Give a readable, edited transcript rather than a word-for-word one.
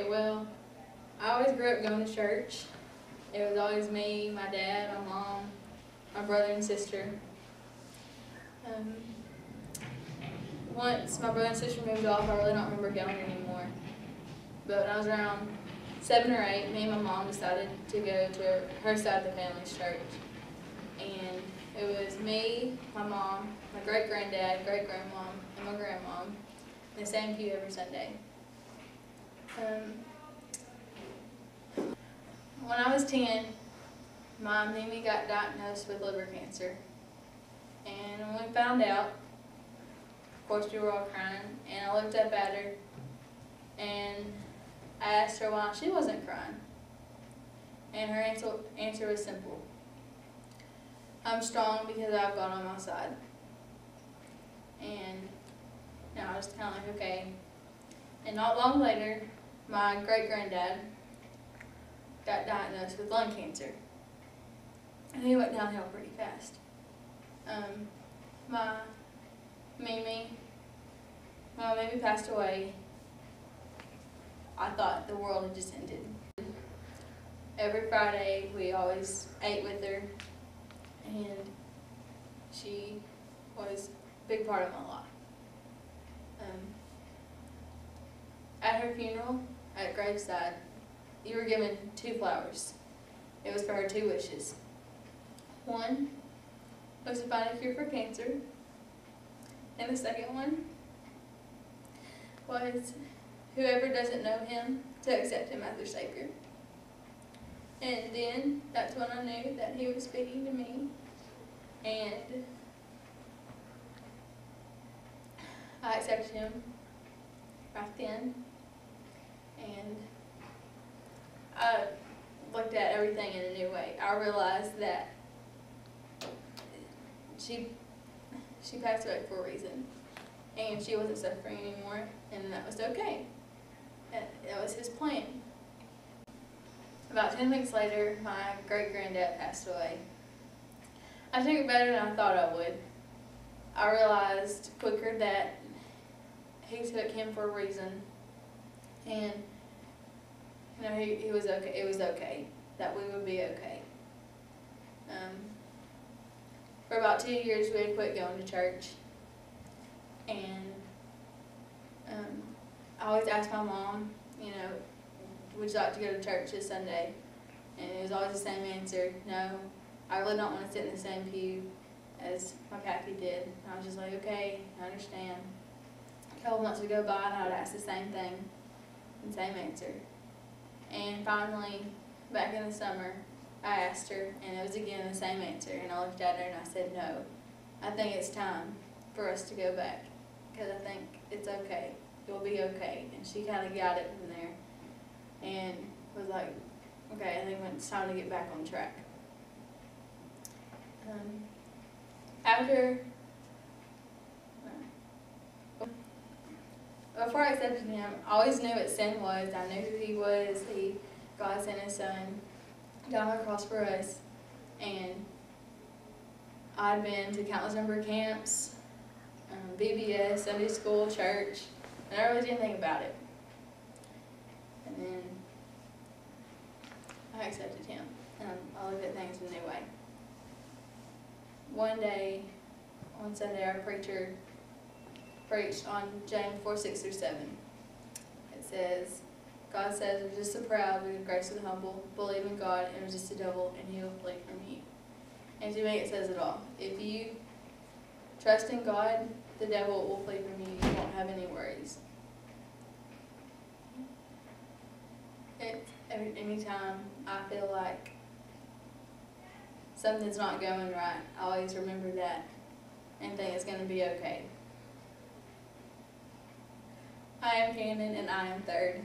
Well, I always grew up going to church. It was always me, my dad, my mom, my brother and sister. Once my brother and sister moved off, I really don't remember going anymore. But when I was around 7 or 8, me and my mom decided to go to her side of the family's church. And it was me, my mom, my great-granddad, great-grandmom, and my grandmom in the same pew every Sunday. When I was 10, my Mimi got diagnosed with liver cancer. And when we found out, of course we were all crying, and I looked up at her and I asked her why she wasn't crying. And her answer was simple. I'm strong because I've God on my side. And I was kind of like, okay. And not long later, my great-granddad got diagnosed with lung cancer. And he went downhill pretty fast. My Mimi passed away. I thought the world had just ended. Every Friday, we always ate with her, and she was a big part of my life. At her funeral, at graveside, you were given 2 flowers. It was for her 2 wishes. One was to find a cure for cancer, and the second one was whoever doesn't know him to accept him as their Savior. And then that's when I knew that he was speaking to me, and I accepted him right then. And I looked at everything in a new way. I realized that she passed away for a reason, and she wasn't suffering anymore, and that was okay. That was his plan. About 10 weeks later, my great-granddad passed away. I took it better than I thought I would. I realized quicker that he took him for a reason, and he was okay. It was okay that we would be okay. For about 2 years, we had quit going to church, and I always asked my mom, would you like to go to church this Sunday? And it was always the same answer, no, I really don't want to sit in the same pew as my pappy did. And I was just like, okay, I understand. A couple months would go by and I would ask the same thing, and same answer. And finally, back in the summer, I asked her, and it was again the same answer. And I looked at her and I said, no, I think it's time for us to go back, because I think it's okay. You'll be okay. And she kind of got it from there and was like, okay, I think it's time to get back on track. Before I accepted him, I always knew what sin was. I knew who he was. God sent his son down on the cross for us. And I'd been to countless number of camps, VBS, Sunday school, church, and I really didn't think about it. And then I accepted him, and I looked at things in a new way. One day, on Sunday, our preacher preached on James 4:6-7. It says, God says, resist the proud, do the grace of the humble, believe in God, and resist the devil, and he will flee from you. And to me, it says it all. If you trust in God, the devil will flee from you. You won't have any worries. Anytime I feel like something's not going right, I always remember that and think it's going to be okay. I am Kannan, and I am third.